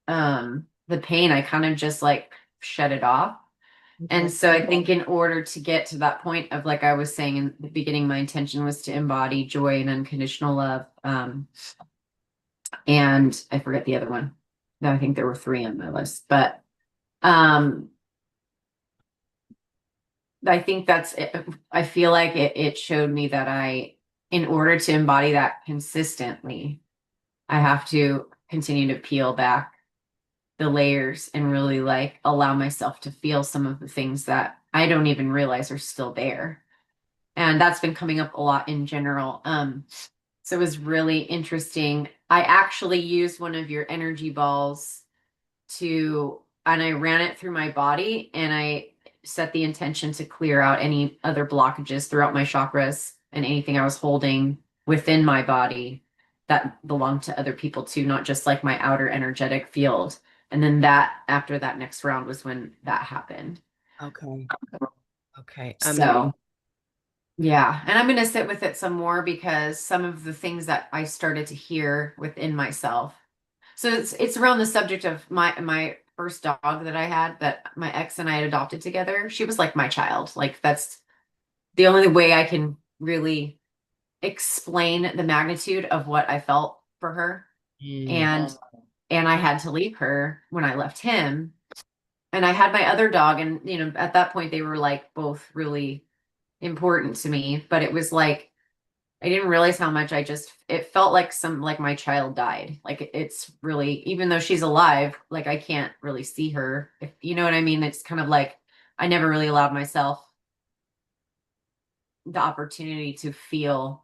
pain, I kind of just like shut it off. And so I think in order to get to that point of, like I was saying in the beginning, my intention was to embody joy and unconditional love. And I forget the other one. No, I think there were three on my list, but um, I think that's it. I feel like it showed me that in order to embody that consistently, I have to continue to peel back the layers and really like allow myself to feel some of the things that I don't even realize are still there. And that's been coming up a lot in general. So it was really interesting. I actually used one of your energy balls and I ran it through my body and I set the intention to clear out any other blockages throughout my chakras and anything I was holding within my body. that belonged to other people too, not just like my outer energetic field. And then that after that next round was when that happened. Okay. Okay. So yeah, and I'm gonna sit with it some more because some of the things that I started to hear within myself. So it's around the subject of my first dog that I had that my ex and I had adopted together. She was like my child. Like that's the only way I can really explain the magnitude of what I felt for her. Mm, And I had to leave her when I left him. And I had my other dog, and at that point they were like both really important to me, but it was like I didn't realize how much it felt like like my child died. Like it's really, even though she's alive, like I can't really see her. If you know what I mean, it's kind of like I never really allowed myself the opportunity to feel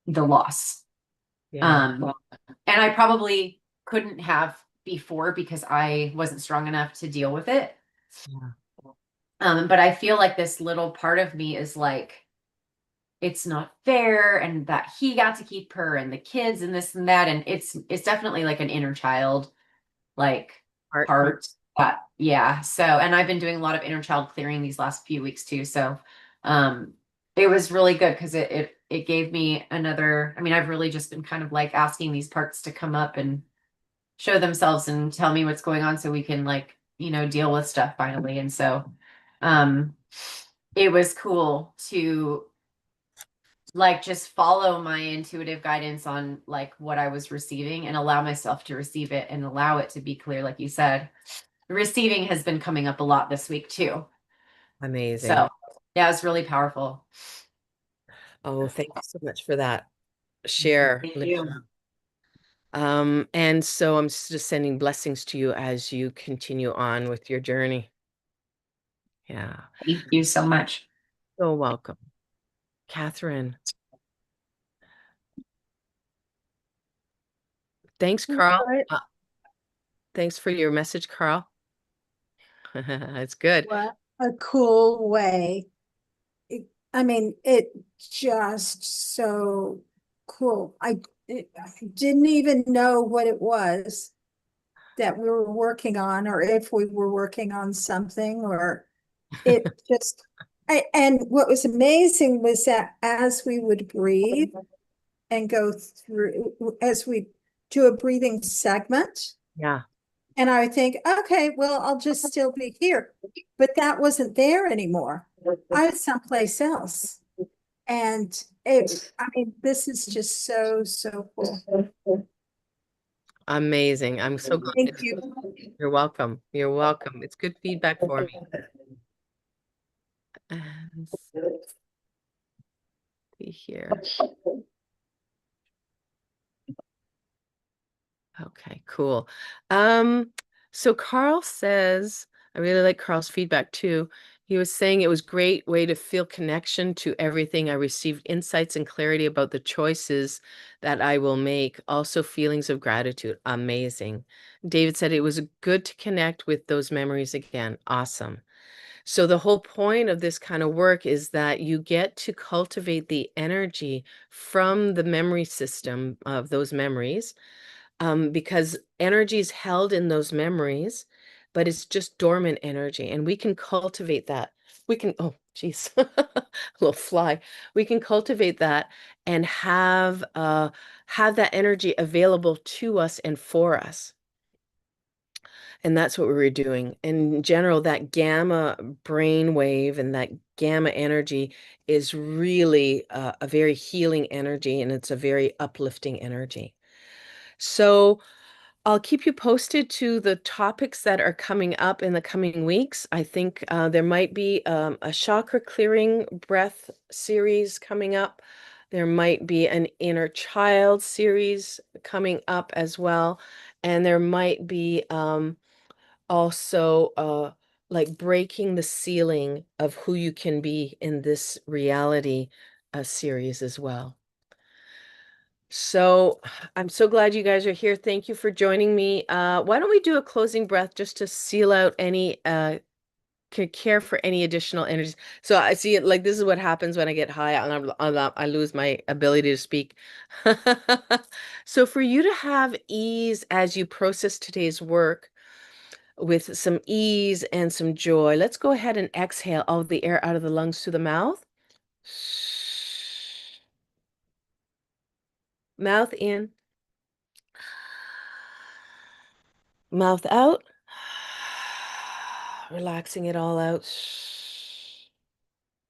the loss. yeah. Um, and I probably couldn't have before because I wasn't strong enough to deal with it. Yeah. But I feel like this little part of me is like, it's not fair, and that he got to keep her and the kids and this and that. And it's definitely like an inner child like Art. part that, yeah. So, and I've been doing a lot of inner child clearing these last few weeks too. So, um, it was really good because it gave me another, I mean, I've really just been kind of like asking these parts to come up and show themselves and tell me what's going on so we can like, deal with stuff finally. And so, um, it was cool to like just follow my intuitive guidance on like what I was receiving and allow myself to receive it and allow it to be clear. Like you said, receiving has been coming up a lot this week too. Amazing. So yeah, it's really powerful. Oh, thank you so much for that share, Thank Linda. you. And so I'm just sending blessings to you as you continue on with your journey. Yeah. Thank you so much. So welcome. Catherine. Thanks, Carl. What, Thanks for your message, Carl. It's good. what a cool way. I mean, it just so cool. I didn't even know what it was that we were working on, or if we were working on something, or it just, and what was amazing was that as we would breathe and go through, as we do a breathing segment, Yeah. and I would think, okay, well, I'll just still be here. But that wasn't there anymore. I was someplace else. And I mean, this is just so, so cool. Amazing. I'm so glad. Thank you. You're welcome. You're welcome. It's good feedback for me. And see here. Okay, cool. So Carl says, I really like Carl's feedback too. He was saying it was great way to feel connection to everything. I received insights and clarity about the choices that I will make. Also feelings of gratitude. Amazing. David said it was good to connect with those memories again. Awesome. So the whole point of this kind of work is that you get to cultivate the energy from the memory system of those memories, because energy is held in those memories, but it's just dormant energy, and we can cultivate that. We can, oh, geez, a little fly. We can cultivate that and have that energy available to us and for us. And that's what we were doing. In general, that gamma brain wave and that gamma energy is really a very healing energy, and it's a very uplifting energy. So I'll keep you posted to the topics that are coming up in the coming weeks. I think there might be a chakra clearing breath series coming up. There might be an inner child series coming up as well. And there might be also like breaking the ceiling of who you can be in this reality series as well. So I'm so glad you guys are here. Thank you for joining me. Why don't we do a closing breath just to seal out any care for any additional energies. So I see it like this is what happens when I get high and I lose my ability to speak. So for you to have ease as you process today's work with some ease and some joy, let's go ahead and exhale all the air out of the lungs through the mouth. Mouth in, mouth out. Relaxing it all out.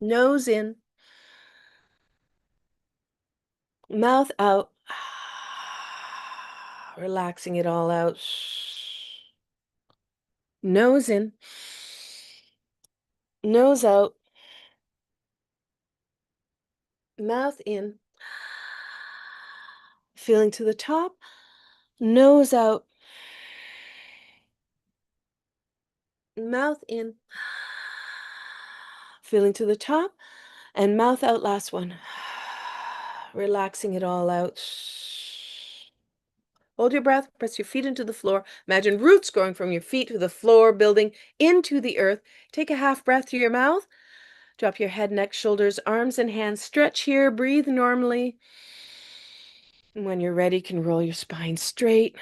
Nose in, mouth out. Relaxing it all out. Nose in, nose out, mouth in. Feeling to the top, nose out, mouth in. Feeling to the top and mouth out, last one. Relaxing it all out. Hold your breath, press your feet into the floor. Imagine roots growing from your feet to the floor, building into the earth. Take a half breath through your mouth. Drop your head, neck, shoulders, arms, and hands. Stretch here. Breathe normally. And when you're ready, you can roll your spine straight.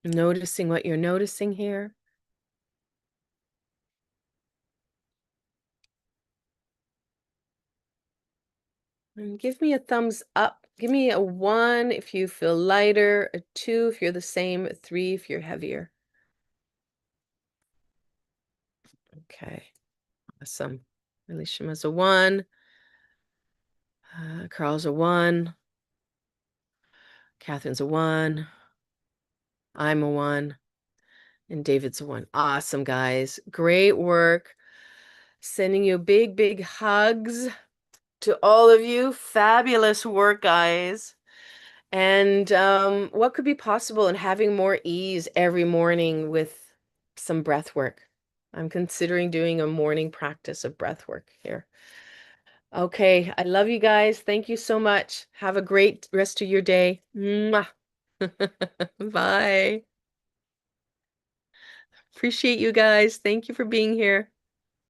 Noticing what you're noticing here. And give me a thumbs up. Give me a 1 if you feel lighter, a 2 if you're the same, a 3 if you're heavier. Okay, awesome. Elishima's a 1. Carl's a 1. Catherine's a 1. I'm a 1. And David's a 1. Awesome, guys. Great work. Sending you big, big hugs to all of you. Fabulous work, guys. And what could be possible in having more ease every morning with some breath work? I'm considering doing a morning practice of breath work here. Okay, I love you guys. Thank you so much. Have a great rest of your day. Mwah. Bye. Appreciate you guys. Thank you for being here.